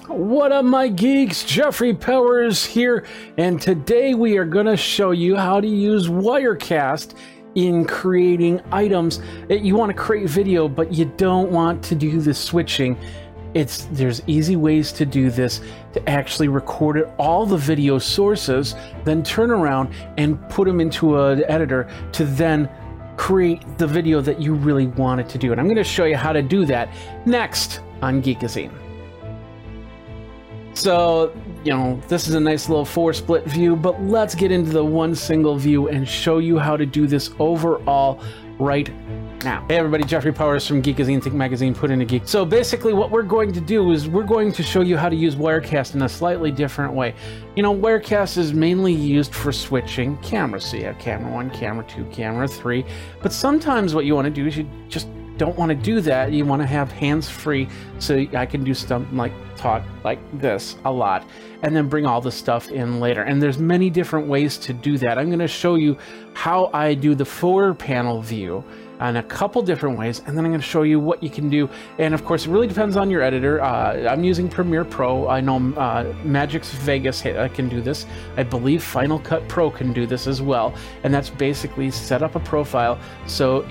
What up, my geeks? Jeffrey Powers here, and today we are going to show you how to use Wirecast in creating items. You want to create video, but you don't want to do the switching. There's easy ways to do this, to actually record all the video sources, then turn around and put them into an editor to then create the video that you really wanted to do. And I'm going to show you how to do that next on Geekazine. So, you know, this is a nice little 4-split view, but let's get into the one single view and show you how to do this overall right now. Hey everybody, Jeffrey Powers from Geekazine, Think Magazine, Put in a Geek. So basically what we're going to do is we're going to show you how to use Wirecast in a slightly different way. You know, Wirecast is mainly used for switching cameras. So you have camera 1, camera 2, camera 3. But sometimes what you want to do is you just don't want to do that. You want to have hands-free, so I can do stuff like talk like this a lot and then bring all the stuff in later. And there's many different ways to do that. I'm going to show you how I do the 4-panel view in a couple different ways, and then I'm going to show you what you can do. And of course, it really depends on your editor. I'm using Premiere Pro. I know Magix Vegas can do this. I believe Final Cut Pro can do this as well. And that's basically set up a profile so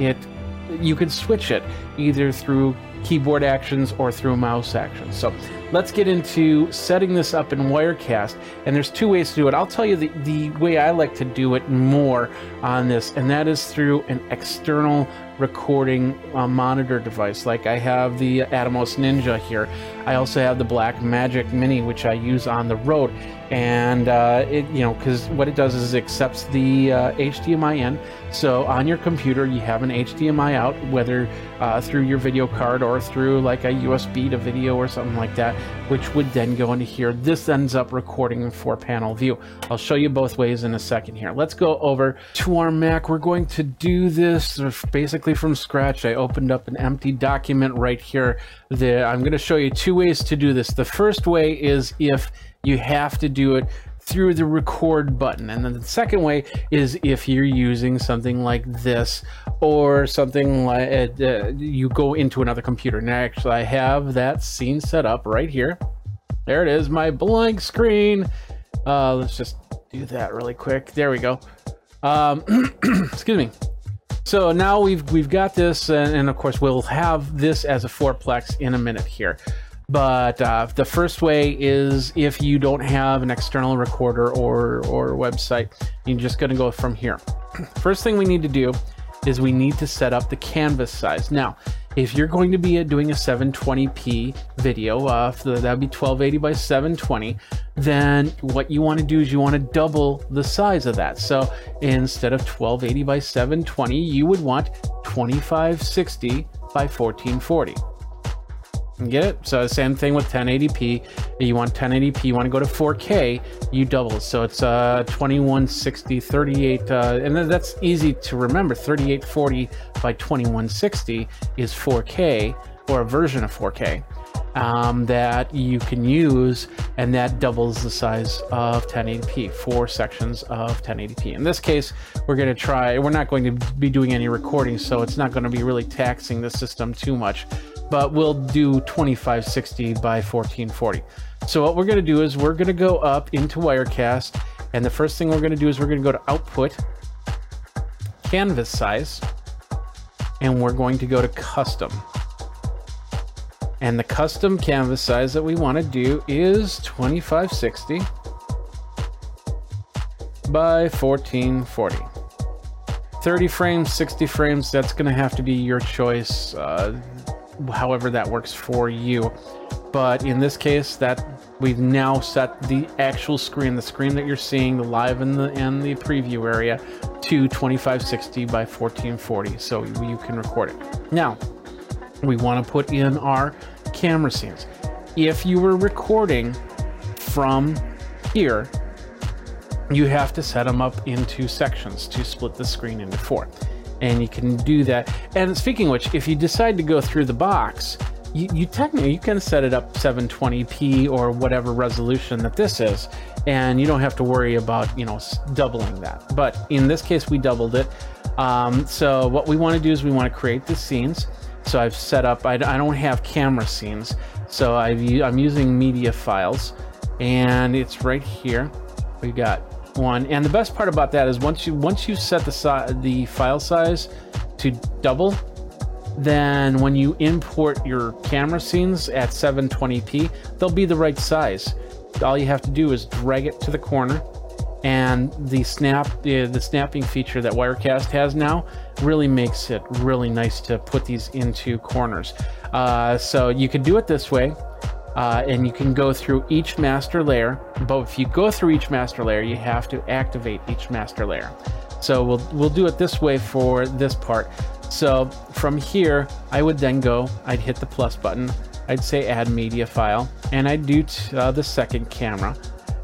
you can switch it either through keyboard actions or through mouse actions. So let's get into setting this up in Wirecast, and there's 2 ways to do it. I'll tell you the way I like to do it more on this, and that is through an external recording monitor device. Like I have the Atomos Ninja here. I also have the Blackmagic Mini, which I use on the road. And you know, because what it does is it accepts the HDMI in. So on your computer, you have an HDMI out, whether through your video card or through like a USB to video or something like that, which would then go into here. This ends up recording a 4-panel view. I'll show you both ways in a second here. Let's go over to our Mac. We're going to do this basically from scratch. I opened up an empty document right here. I'm going to show you 2 ways to do this. The first way is if you have to do it through the record button, and then the second way is if you're using something like this or something like you go into another computer. Now actually I have that scene set up right here. There it is, my blank screen. Let's just do that really quick. There we go. Excuse me. So now we've got this, and of course we'll have this as a 4-plex in a minute here. But the first way is if you don't have an external recorder or website, you're just going to go from here. First thing we need to do is we need to set up the canvas size. Now, if you're going to be doing a 720p video, that'd be 1280 by 720, then what you want to do is you want to double the size of that. So instead of 1280 by 720, you would want 2560 by 1440. Get it? So same thing with 1080p. You want 1080p, you want to go to 4K, you double it. So it's 2160, 38, and then that's easy to remember. 3840 by 2160 is 4K, or a version of 4K that you can use, and that doubles the size of 1080p, 4 sections of 1080p. In this case, we're not going to be doing any recording, so it's not going to be really taxing the system too much. But we'll do 2560 by 1440. So what we're going to do is we're going to go up into Wirecast, and the first thing we're going to do is we're going to go to Output, Canvas Size, and we're going to go to Custom. And the custom canvas size that we want to do is 2560 by 1440. 30 frames, 60 frames, that's going to have to be your choice. However that works for you. But in this case, that we've now set the actual screen, the screen that you're seeing, the live in the preview area, to 2560 by 1440, so you can record it. Now, we want to put in our camera scenes. If you were recording from here, you have to set them up into sections to split the screen into 4. And you can do that. And speaking of which, if you decide to go through the box, you technically you can set it up 720p or whatever resolution that this is, and you don't have to worry about, you know, doubling that. But in this case, we doubled it. So what we want to do is we want to create the scenes. So I've set up, I don't have camera scenes, so I'm using media files, and it's right here. We got one, and the best part about that is once you set the file size to double, then when you import your camera scenes at 720p, they'll be the right size. All you have to do is drag it to the corner, and the snapping feature that Wirecast has now really makes it really nice to put these into corners. So you could do it this way, and you can go through each master layer, but if you go through each master layer, you have to activate each master layer. So we'll do it this way for this part. So from here, I would then I'd hit the plus button, I'd say add media file, and I'd do the second camera.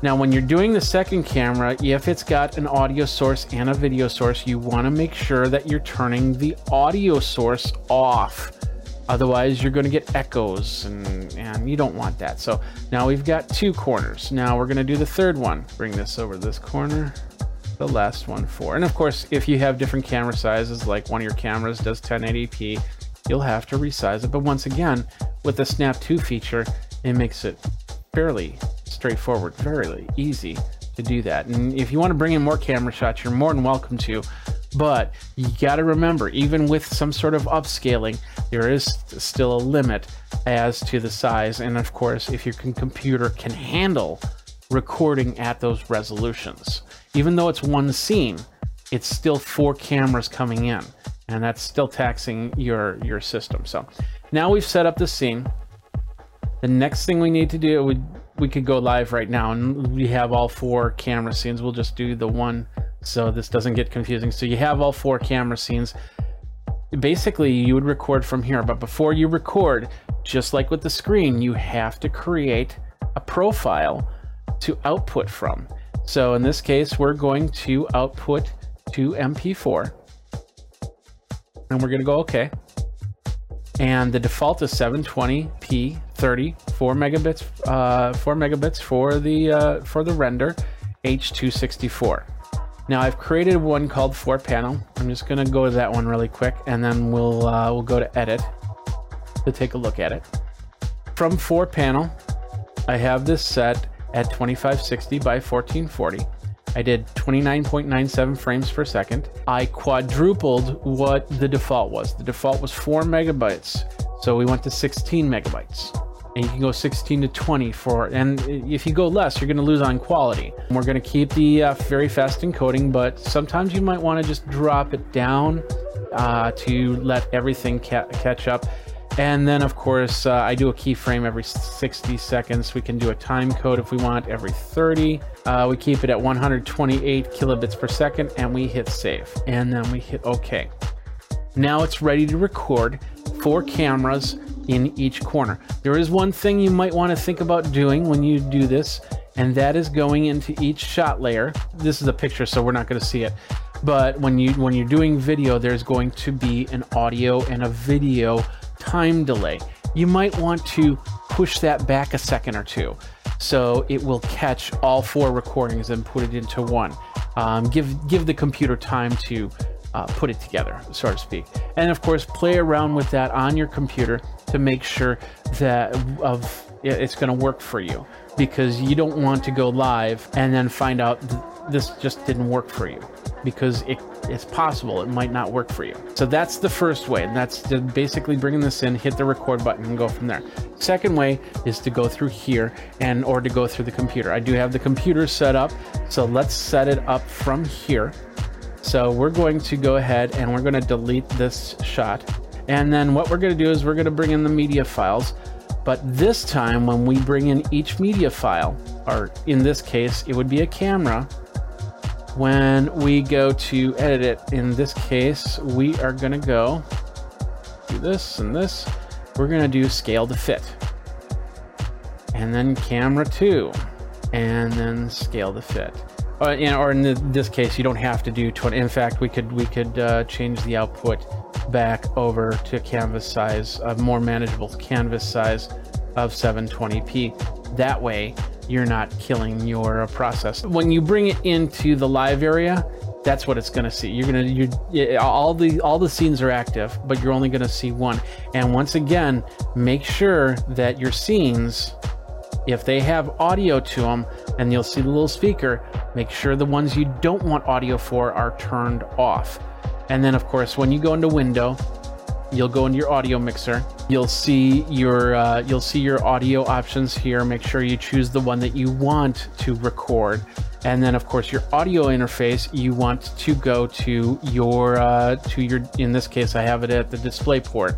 Now, when you're doing the second camera, if it's got an audio source and a video source, you want to make sure that you're turning the audio source off. Otherwise, you're going to get echoes, and you don't want that. So now we've got 2 corners. Now we're going to do the third one. Bring this over this corner, the last one 4. And of course, if you have different camera sizes, like one of your cameras does 1080p, you'll have to resize it. But once again, with the Snap 2 feature, it makes it fairly straightforward, very easy to do that. And if you want to bring in more camera shots, you're more than welcome to, but you got to remember, even with some sort of upscaling, there is still a limit as to the size. And of course, if your computer can handle recording at those resolutions, even though it's one scene, it's still 4 cameras coming in, and that's still taxing your system. So now we've set up the scene. The next thing we need to do, we could go live right now, and we have all 4 camera scenes. We'll just do the one so this doesn't get confusing. So you have all 4 camera scenes. Basically, you would record from here, but before you record, just like with the screen, you have to create a profile to output from. So in this case, we're going to output to MP4, and we're going to go OK. And the default is 720p 30, 4 megabits for the render, H.264. Now I've created one called 4-panel. I'm just going to go to that one really quick, and then we'll go to edit to take a look at it. From 4-panel, I have this set at 2560 by 1440. I did 29.97 frames per second. I quadrupled what the default was. The default was 4 megabytes, so we went to 16 megabytes. And you can go 16 to 20 and if you go less, you're going to lose on quality. We're going to keep the very fast encoding, but sometimes you might want to just drop it down to let everything catch up. And then, of course, I do a keyframe every 60 seconds. We can do a time code if we want every 30. We keep it at 128 kilobits per second, and we hit save. And then we hit OK. Now it's ready to record 4 cameras in each corner. There is one thing you might want to think about doing when you do this, and that is going into each shot layer. This is a picture, so we're not going to see it. But when you're doing video, there's going to be an audio and a video time delay. You might want to push that back a second or 2 so it will catch all 4 recordings and put it into one. Give the computer time to put it together, so to speak. And of course, play around with that on your computer to make sure that it's going to work for you, because you don't want to go live and then find out this just didn't work for you, because it's possible it might not work for you. So that's the first way, and that's to basically bringing this in, hit the record button, and go from there. Second way is to go through here or to go through the computer. I do have the computer set up, so let's set it up from here. So we're going to go ahead and we're going to delete this shot. And then what we're going to do is we're going to bring in the media files. But this time, when we bring in each media file, or in this case, it would be a camera, when we go to edit it, in this case, we are going to go do this and this. We're going to do scale to fit. And then camera 2. And then scale to fit. Or in this case, you don't have to do 20. In fact, we could change the output back over to canvas size, a more manageable canvas size of 720p. That way, you're not killing your process. When you bring it into the live area, that's what it's going to see. All the scenes are active, but you're only going to see one. And once again, make sure that your scenes, if they have audio to them, and you'll see the little speaker, make sure the ones you don't want audio for are turned off. And then of course, when you go into Window, you'll go into your audio mixer. You'll see your audio options here. Make sure you choose the one that you want to record. And then of course your audio interface, you want to go to your, in this case, I have it at the display port.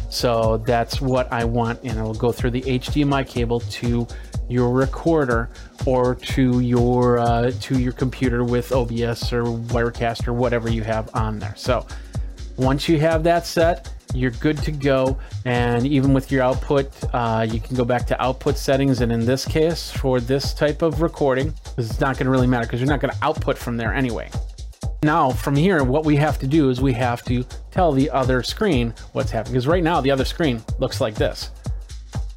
So that's what I want, and it'll go through the HDMI cable to your recorder or to your computer with OBS or Wirecast or whatever you have on there. So once you have that set, you're good to go. And even with your output, you can go back to output settings, and in this case, for this type of recording, it's not going to really matter because you're not going to output from there anyway. Now from here, what we have to do is we have to tell the other screen what's happening, because right now the other screen looks like this.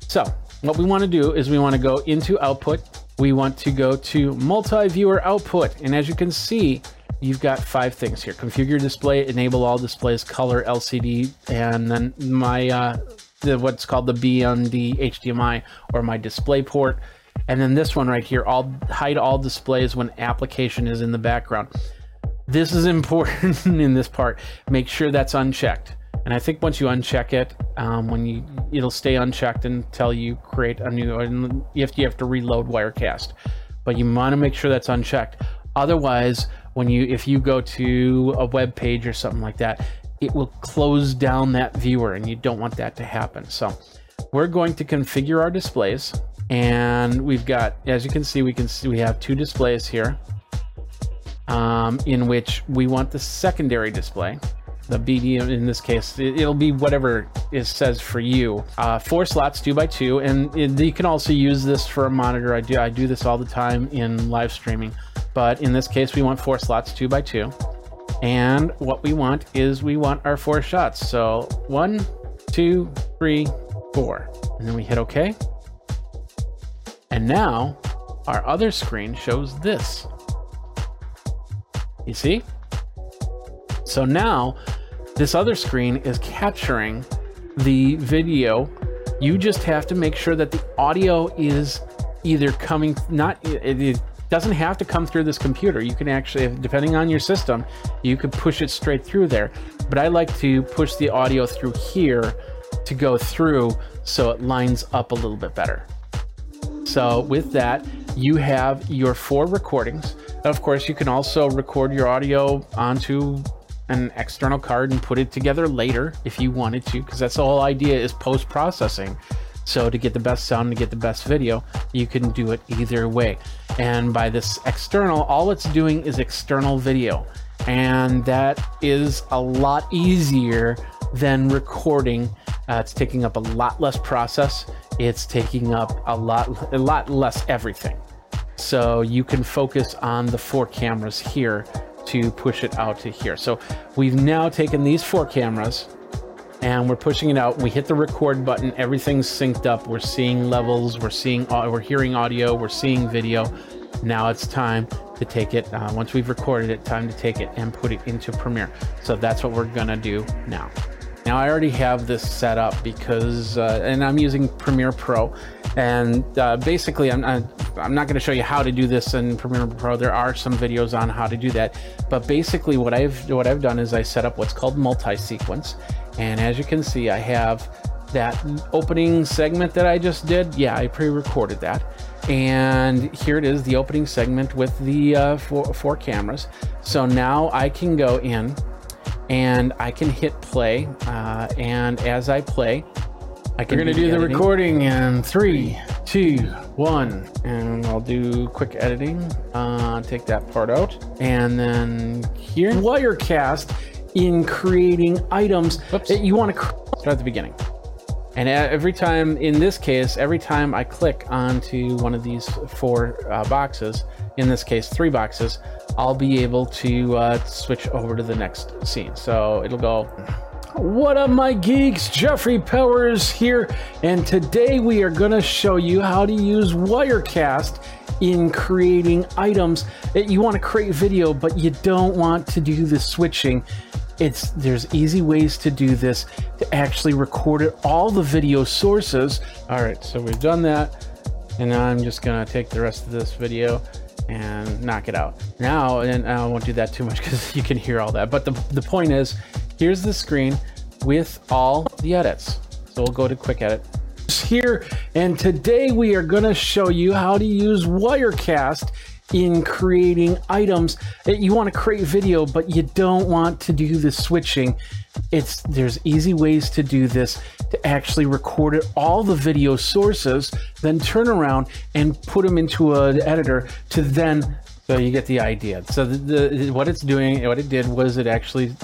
So what we want to do is we want to go into output. We want to go to Multiviewer Output, and as you can see, you've got 5 things here: configure display, enable all displays, color, LCD, and then my what's called the B on the HDMI or my display port. And then this one right here, hide all displays when application is in the background. This is important in this part. Make sure that's unchecked. And I think once you uncheck it, it'll stay unchecked until you create a new, and you have to reload Wirecast. But you want to make sure that's unchecked. Otherwise, if you go to a web page or something like that, it will close down that viewer, and you don't want that to happen. So we're going to configure our displays, and we've got, as you can see, we have 2 displays here, in which we want the secondary display. The BD, in this case, it'll be whatever it says for you. 4 slots, 2x2, and you can also use this for a monitor. I do this all the time in live streaming, but in this case, we want 4 slots, 2x2, and what we want is we want our 4 shots. So 1, 2, 3, 4, and then we hit OK. And now our other screen shows this. You see? So now this other screen is capturing the video. You just have to make sure that the audio is either coming, it doesn't have to come through this computer. You can actually, depending on your system, you could push it straight through there. But I like to push the audio through here to go through so it lines up a little bit better. So with that, you have your 4 recordings. Of course, you can also record your audio onto an external card and put it together later if you wanted to, because that's the whole idea, is post-processing. So to get the best sound, to get the best video, you can do it either way. And by this external, all it's doing is external video. And that is a lot easier than recording. It's taking up a lot less process. It's taking up a lot less everything. So you can focus on the 4 cameras here to push it out to here. So we've now taken these 4 cameras and we're pushing it out. We hit the record button. Everything's synced up. We're seeing levels. We're hearing audio. We're seeing video. Now it's time to take it. Once we've recorded it, time to take it and put it into Premiere. So that's what we're gonna do now. Now I already have this set up because, and I'm using Premiere Pro, and basically I'm not going to show you how to do this in Premiere Pro. There are some videos on how to do that, but basically what I've done is I set up what's called multi-sequence, and as you can see, I have that opening segment that I just did. Yeah, I pre-recorded that, and here it is, the opening segment with the 4 cameras. So now I can go in and I can hit play, and as I play, we're going to do the recording in 3, 2, 1, and I'll do quick editing, take that part out, and then here in Wirecast, in creating items, you want to start at the beginning. And every time, in this case, every time I click onto one of these 4 boxes, in this case 3 boxes, I'll be able to switch over to the next scene. So it'll go, what up my geeks, Jeffrey Powers here, and today we are going to show you how to use Wirecast in creating items. You want to create video, but you don't want to do the switching. There's easy ways to do this, to actually record it, all the video sources. All right, so we've done that, and now I'm just gonna take the rest of this video and knock it out. Now, and I won't do that too much because you can hear all that, but the point is, here's the screen with all the edits. So we'll go to quick edit here, and today we are going to show you how to use Wirecast in creating items. You want to create video, but you don't want to do the switching. There's easy ways to do this, to actually record it, all the video sources, then turn around and put them into an editor to then, so you get the idea. So what it did was it actually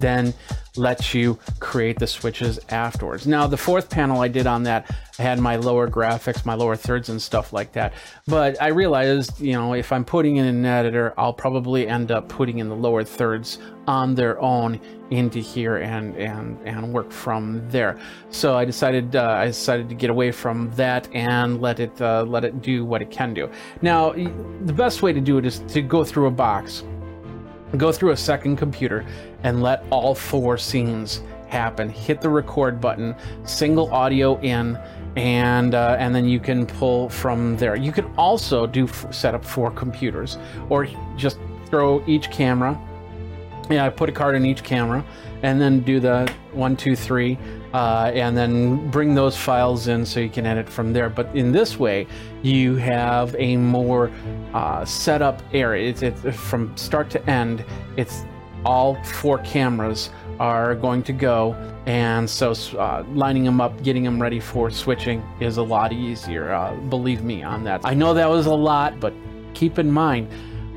then lets you create the switches afterwards. Now, the fourth panel I did on that, I had my lower graphics, my lower thirds and stuff like that. But I realized, you know, if I'm putting in an editor, I'll probably end up putting in the lower thirds on their own into here and work from there. So I decided to get away from that and let it do what it can do. Now, the best way to do it is to go through a box, go through a second computer, and let all 4 scenes happen. Hit the record button, single audio in, and then you can pull from there. You can also set up 4 computers, or just throw each camera. Yeah, I put a card in each camera, and then do the 1, 2, 3, and then bring those files in so you can edit from there. But in this way, you have a more set up area. It's from start to end. It's all 4 cameras are going to go, and so lining them up, getting them ready for switching is a lot easier. Believe me on that. I know that was a lot, but keep in mind,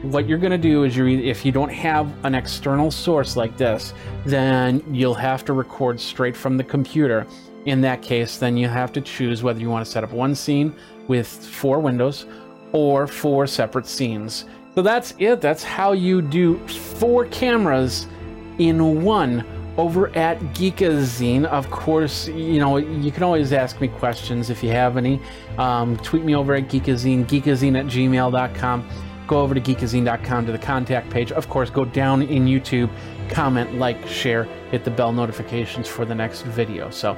what you're going to do is, if you don't have an external source like this, then you'll have to record straight from the computer. In that case, then you have to choose whether you want to set up one scene with 4 windows or 4 separate scenes. So that's it. That's how you do 4 cameras in one over at Geekazine. Of course, you know, you can always ask me questions if you have any. Tweet me over at Geekazine, geekazine@gmail.com. Go over to geekazine.com to the contact page. Of course, go down in YouTube, comment, like, share, hit the bell notifications for the next video. So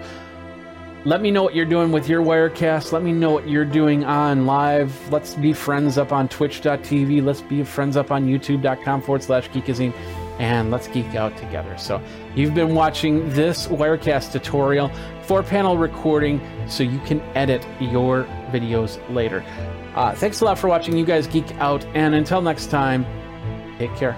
let me know what you're doing with your Wirecast. Let me know what you're doing on live. Let's be friends up on twitch.tv. Let's be friends up on youtube.com/Geekazine. And let's geek out together. So you've been watching this Wirecast tutorial, 4-panel recording, so you can edit your videos later. Thanks a lot for watching. You guys geek out, and until next time, take care.